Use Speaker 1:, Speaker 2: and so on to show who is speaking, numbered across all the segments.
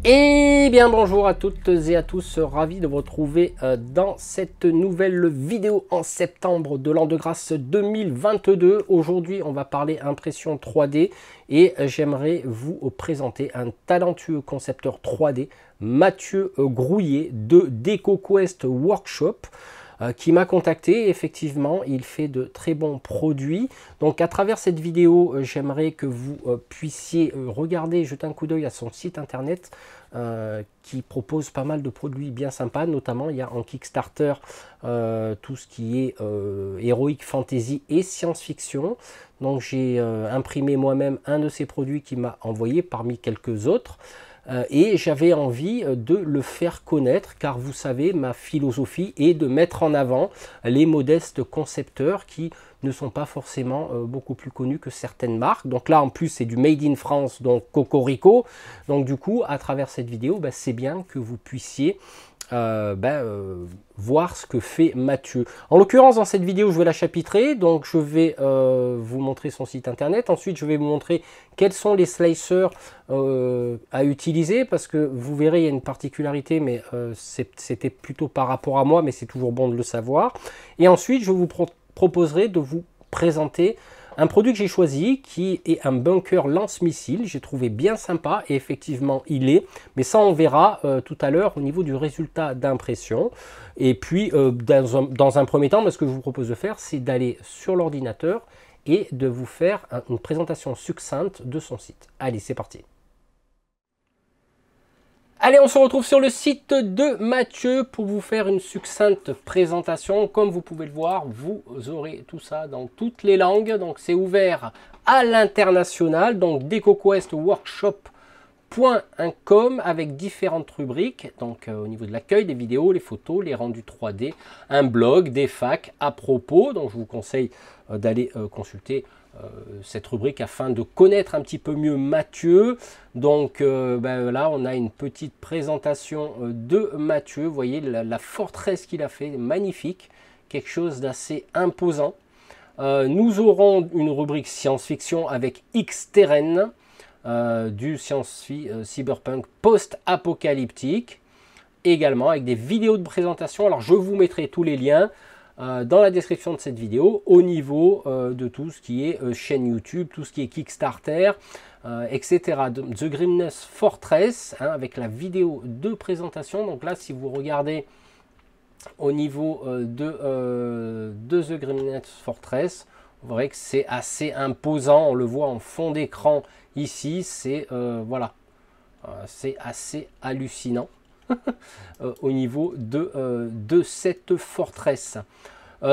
Speaker 1: Eh bien bonjour à toutes et à tous, ravi de vous retrouver dans cette nouvelle vidéo en septembre de l'an de grâce 2022. Aujourd'hui on va parler impression 3D et j'aimerais vous présenter un talentueux concepteur 3D, Mathieu Grouillet de DecoQuest Workshop. Qui m'a contacté. Effectivement, il fait de très bons produits. Donc à travers cette vidéo, j'aimerais que vous puissiez regarder, jeter un coup d'œil à son site internet qui propose pas mal de produits bien sympas. Notamment, il y a en Kickstarter tout ce qui est héroïque, fantasy et science-fiction. Donc j'ai imprimé moi-même un de ces produits qu'il m'a envoyé parmi quelques autres. Et j'avais envie de le faire connaître car vous savez, ma philosophie est de mettre en avant les modestes concepteurs qui ne sont pas forcément beaucoup plus connus que certaines marques. Donc là en plus c'est du Made in France, donc Cocorico. Donc du coup à travers cette vidéo, c'est bien que vous puissiez voir ce que fait Mathieu. En l'occurrence dans cette vidéo je vais la chapitrer, donc je vais vous montrer son site internet. Ensuite je vais vous montrer quels sont les slicers à utiliser, parce que vous verrez il y a une particularité, mais c'était plutôt par rapport à moi, mais c'est toujours bon de le savoir. Et ensuite je vous proposerai de vous présenter un produit que j'ai choisi qui est un bunker lance-missile. J'ai trouvé bien sympa et effectivement il est, mais ça on verra tout à l'heure au niveau du résultat d'impression. Et puis dans un premier temps, ce que je vous propose de faire, c'est d'aller sur l'ordinateur et de vous faire une présentation succincte de son site. Allez, c'est parti. Allez, on se retrouve sur le site de Mathieu pour vous faire une succincte présentation. Comme vous pouvez le voir, vous aurez tout ça dans toutes les langues. Donc c'est ouvert à l'international. Donc DecoQuestWorkshop.com avec différentes rubriques. Donc au niveau de l'accueil, des vidéos, les photos, les rendus 3D, un blog, des facs à propos. Donc je vous conseille d'aller consulter cette rubrique afin de connaître un petit peu mieux Mathieu. Donc là on a une petite présentation de Mathieu. Vous voyez la forteresse qu'il a fait, magnifique, quelque chose d'assez imposant. Nous aurons une rubrique science-fiction avec X-Terrain, du cyberpunk post-apocalyptique, également avec des vidéos de présentation. Alors je vous mettrai tous les liens dans la description de cette vidéo au niveau de tout ce qui est chaîne YouTube, tout ce qui est Kickstarter, etc. The Grimness Fortress, avec la vidéo de présentation. Donc là, si vous regardez au niveau de The Grimness Fortress, vous verrez que c'est assez imposant. On le voit en fond d'écran ici. C'est voilà, c'est assez hallucinant. Au niveau de cette forteresse.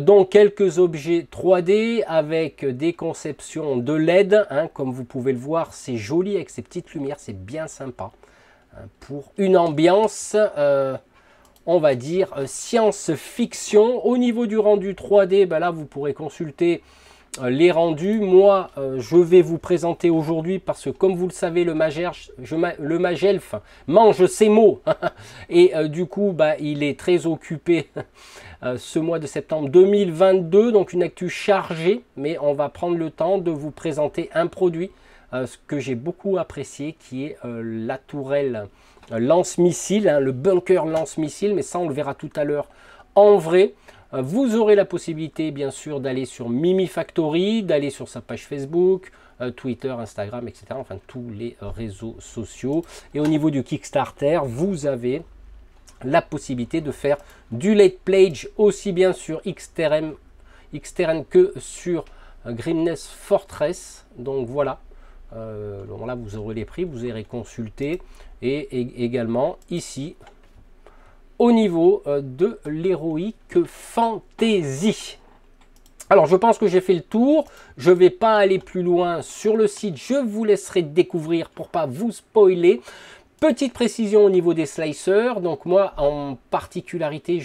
Speaker 1: Donc quelques objets 3D avec des conceptions de LED, comme vous pouvez le voir, c'est joli avec ces petites lumières, c'est bien sympa pour une ambiance on va dire science-fiction. Au niveau du rendu 3D, là vous pourrez consulter les rendus. Moi je vais vous présenter aujourd'hui, parce que comme vous le savez, le Magelf mange ses mots et du coup il est très occupé ce mois de septembre 2022, donc une actu chargée, mais on va prendre le temps de vous présenter un produit ce que j'ai beaucoup apprécié, qui est la tourelle lance-missile, le bunker lance-missile, mais ça on le verra tout à l'heure en vrai. Vous aurez la possibilité bien sûr d'aller sur Mimi Factory, d'aller sur sa page Facebook, Twitter, Instagram, etc. Enfin tous les réseaux sociaux. Et au niveau du Kickstarter, vous avez la possibilité de faire du late pledge aussi bien sur X-Terrain que sur Grimness Fortress. Donc voilà, là vous aurez les prix, vous irez consulter. Et également ici au niveau de l'héroïque fantasy. Alors je pense que j'ai fait le tour, je ne vais pas aller plus loin sur le site, je vous laisserai découvrir pour pas vous spoiler. Petite précision au niveau des slicers, donc moi en particularité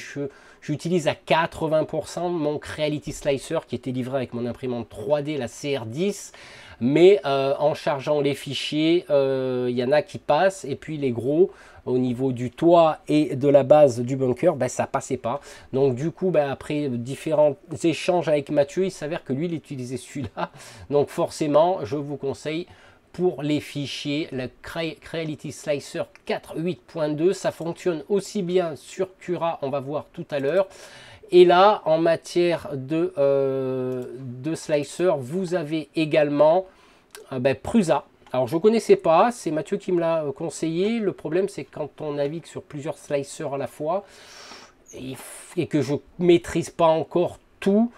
Speaker 1: j'utilise à 80% mon Creality Slicer qui était livré avec mon imprimante 3D, la CR10. Mais en chargeant les fichiers, il y en a qui passent, et puis les gros, au niveau du toit et de la base du bunker, ça passait pas. Donc du coup, après différents échanges avec Mathieu, il s'avère que lui, il utilisait celui-là. Donc forcément, je vous conseille pour les fichiers, le Creality Slicer 4.8.2. Ça fonctionne aussi bien sur Cura, on va voir tout à l'heure. Et là, en matière de slicer, vous avez également Prusa. Alors, je ne connaissais pas, c'est Mathieu qui me l'a conseillé. Le problème, c'est quand on navigue sur plusieurs slicers à la fois et que je ne maîtrise pas encore tout,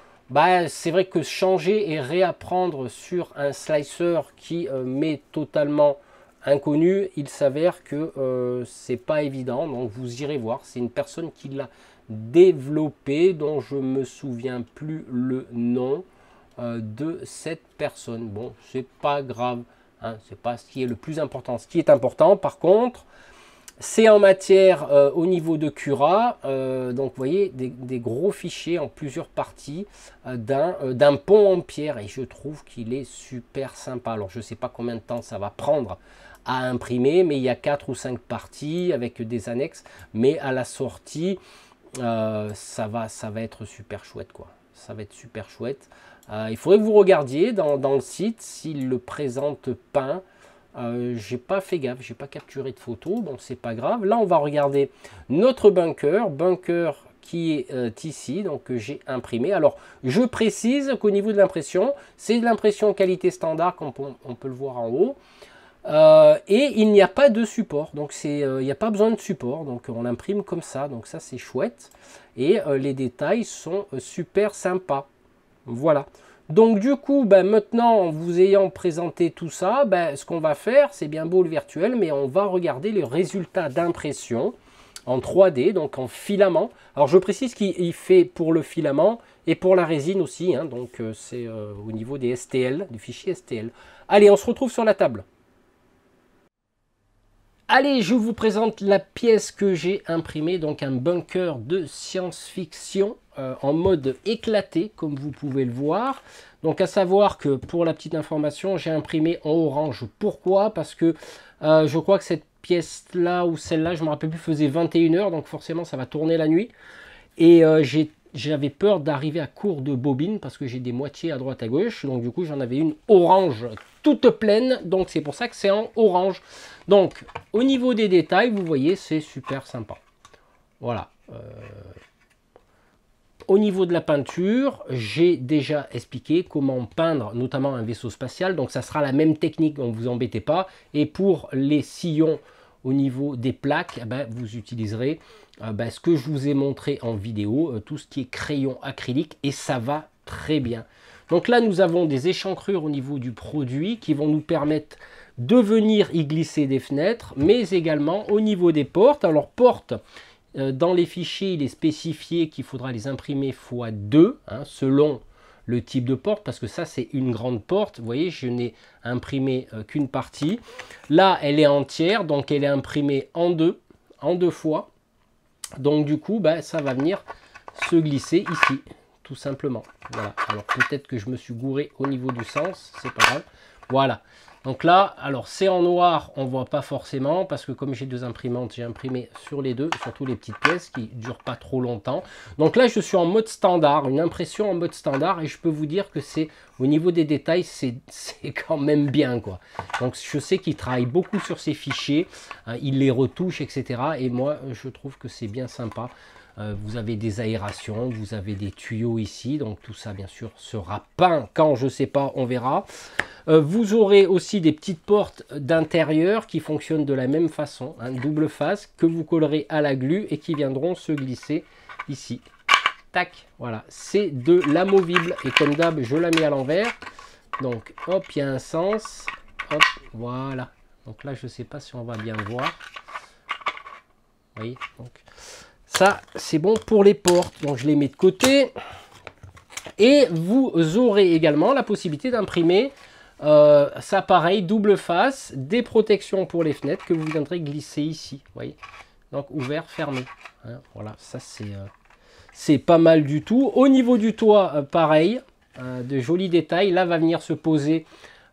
Speaker 1: c'est vrai que changer et réapprendre sur un slicer qui m'est totalement inconnu, il s'avère que c'est pas évident. Donc, vous irez voir, c'est une personne qui l'a développé, dont je me souviens plus le nom de cette personne. Bon, c'est pas grave, hein, c'est pas ce qui est le plus important. Ce qui est important, par contre, c'est en matière au niveau de Cura. Donc, vous voyez, des gros fichiers en plusieurs parties d'un pont en pierre, et je trouve qu'il est super sympa. Alors, je sais pas combien de temps ça va prendre à imprimer, mais il y a 4 ou 5 parties avec des annexes, mais à la sortie, ça va être super chouette, quoi. Ça va être super chouette. Il faudrait que vous regardiez dans le site s'il le présente peint. J'ai pas fait gaffe, j'ai pas capturé de photos, donc c'est pas grave. Là, on va regarder notre bunker qui est ici, donc que j'ai imprimé. Alors, je précise qu'au niveau de l'impression, c'est de l'impression qualité standard, comme on peut le voir en haut. Et il n'y a pas de support, donc il n'y a pas besoin de support, donc on l'imprime comme ça, donc ça c'est chouette, et les détails sont super sympas. Voilà, donc du coup maintenant, en vous ayant présenté tout ça, ce qu'on va faire, c'est bien beau le virtuel, mais on va regarder les résultats d'impression en 3D, donc en filament. Alors je précise qu'il fait pour le filament et pour la résine aussi, hein, donc c'est au niveau des STL, du fichier STL. Allez, on se retrouve sur la table. Allez, je vous présente la pièce que j'ai imprimée, donc un bunker de science-fiction en mode éclaté, comme vous pouvez le voir. Donc à savoir que pour la petite information, j'ai imprimé en orange. Pourquoi? Parce que je crois que cette pièce-là ou celle-là, je ne me rappelle plus, faisait 21 h, donc forcément ça va tourner la nuit. Et j'avais peur d'arriver à court de bobines parce que j'ai des moitiés à droite à gauche. Donc du coup, j'en avais une orange toute pleine. Donc c'est pour ça que c'est en orange. Donc au niveau des détails, vous voyez, c'est super sympa. Voilà. Au niveau de la peinture, j'ai déjà expliqué comment peindre notamment un vaisseau spatial. Donc ça sera la même technique, donc vous embêtez pas. Et pour les sillons au niveau des plaques, vous utiliserez ce que je vous ai montré en vidéo, tout ce qui est crayon acrylique, et ça va très bien. Donc là, nous avons des échancrures au niveau du produit qui vont nous permettre de venir y glisser des fenêtres, mais également au niveau des portes. Alors portes, dans les fichiers, il est spécifié qu'il faudra les imprimer x2, hein, selon le type de porte, parce que ça c'est une grande porte. Vous voyez, je n'ai imprimé qu'une partie. Là, elle est entière, donc elle est imprimée en deux fois. Donc du coup, ça va venir se glisser ici, tout simplement. Voilà. Alors peut-être que je me suis gouré au niveau du sens, c'est pas grave. Voilà. Donc là, alors c'est en noir, on voit pas forcément, parce que comme j'ai deux imprimantes, j'ai imprimé sur les deux, surtout les petites pièces qui durent pas trop longtemps. Donc là, je suis en mode standard, une impression en mode standard, et je peux vous dire que c'est au niveau des détails, c'est quand même bien, quoi. Donc je sais qu'il travaille beaucoup sur ces fichiers, hein, il les retouche, etc. Et moi, je trouve que c'est bien sympa. Vous avez des aérations, vous avez des tuyaux ici, donc tout ça bien sûr sera peint quand je sais pas, on verra. Vous aurez aussi des petites portes d'intérieur qui fonctionnent de la même façon, hein, double face, que vous collerez à la glu et qui viendront se glisser ici. Tac, voilà, c'est de l'amovible et comme d'hab, je la mets à l'envers. Donc hop, il y a un sens, hop, voilà. Donc là, je sais pas si on va bien le voir. Vous voyez, donc ça, c'est bon pour les portes. Donc je les mets de côté. Et vous aurez également la possibilité d'imprimer ça pareil, double face, des protections pour les fenêtres que vous viendrez glisser ici. Vous voyez, donc ouvert, fermé. Hein, voilà, ça c'est pas mal du tout. Au niveau du toit, pareil, de jolis détails. Là va venir se poser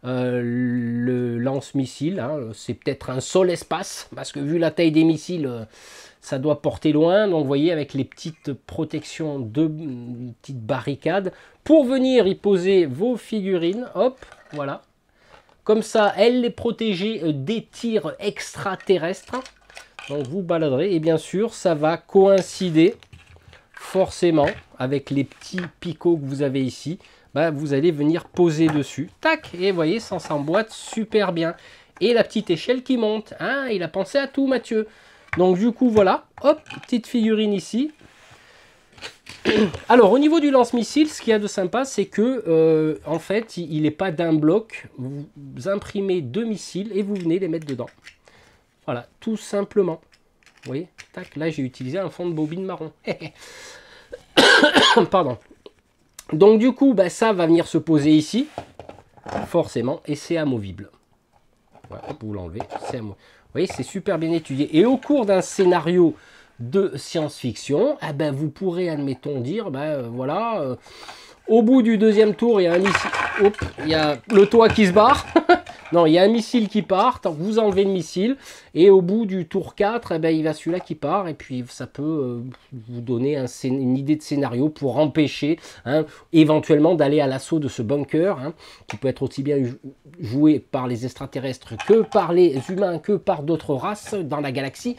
Speaker 1: le lance-missile. Hein. C'est peut-être un sol-espace, parce que vu la taille des missiles, ça doit porter loin. Donc vous voyez, avec les petites protections de petites barricades, pour venir y poser vos figurines. Hop, voilà. Comme ça, elle est protégée des tirs extraterrestres. Donc vous baladerez et bien sûr, ça va coïncider forcément avec les petits picots que vous avez ici. Bah, vous allez venir poser dessus. Tac, et vous voyez, ça s'emboîte super bien. Et la petite échelle qui monte. Hein, il a pensé à tout, Mathieu. Donc du coup, voilà. Hop, petite figurine ici. Alors, au niveau du lance-missile, ce qu'il y a de sympa, c'est que, en fait, il n'est pas d'un bloc. Vous imprimez 2 missiles et vous venez les mettre dedans. Voilà, tout simplement. Vous voyez, tac, là, j'ai utilisé un fond de bobine marron. Pardon. Donc, du coup, bah, ça va venir se poser ici, forcément, et c'est amovible. Voilà, vous l'enlevez, c'est amovible. Vous voyez, c'est super bien étudié. Et au cours d'un scénario de science-fiction, eh ben, vous pourrez, admettons, dire, ben, voilà, au bout du 2e tour, il y a un missile, hop, il y a le toit qui se barre, non, il y a un missile qui part, vous enlevez le missile, et au bout du tour 4, eh ben, il y a celui-là qui part, et puis ça peut vous donner une idée de scénario pour empêcher, hein, éventuellement, d'aller à l'assaut de ce bunker, hein, qui peut être aussi bien joué par les extraterrestres que par les humains, que par d'autres races dans la galaxie.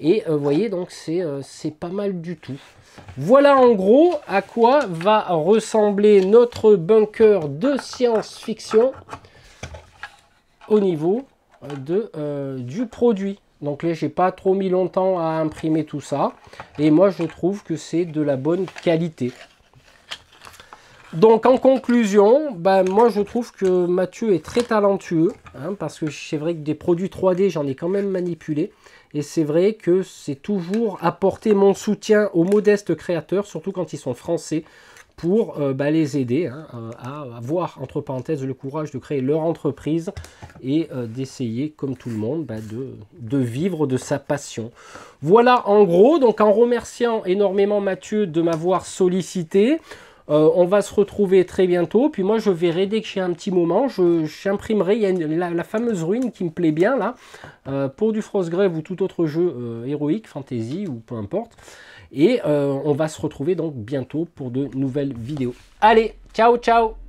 Speaker 1: Et vous voyez, donc c'est pas mal du tout. Voilà en gros à quoi va ressembler notre bunker de science-fiction au niveau du produit. Donc là, j'ai pas trop mis longtemps à imprimer tout ça. Et moi, je trouve que c'est de la bonne qualité. Donc en conclusion, ben, moi je trouve que Mathieu est très talentueux, hein, parce que c'est vrai que des produits 3D, j'en ai quand même manipulé. Et c'est vrai que c'est toujours apporter mon soutien aux modestes créateurs, surtout quand ils sont français, pour les aider, hein, à avoir, entre parenthèses, le courage de créer leur entreprise et d'essayer, comme tout le monde, de vivre de sa passion. Voilà en gros, donc en remerciant énormément Mathieu de m'avoir sollicité. On va se retrouver très bientôt. Puis moi, je verrai dès que j'ai un petit moment. J'imprimerai. Il y a la fameuse ruine qui me plaît bien là. Pour du Frostgrave ou tout autre jeu héroïque, fantasy ou peu importe. Et on va se retrouver donc bientôt pour de nouvelles vidéos. Allez, ciao, ciao!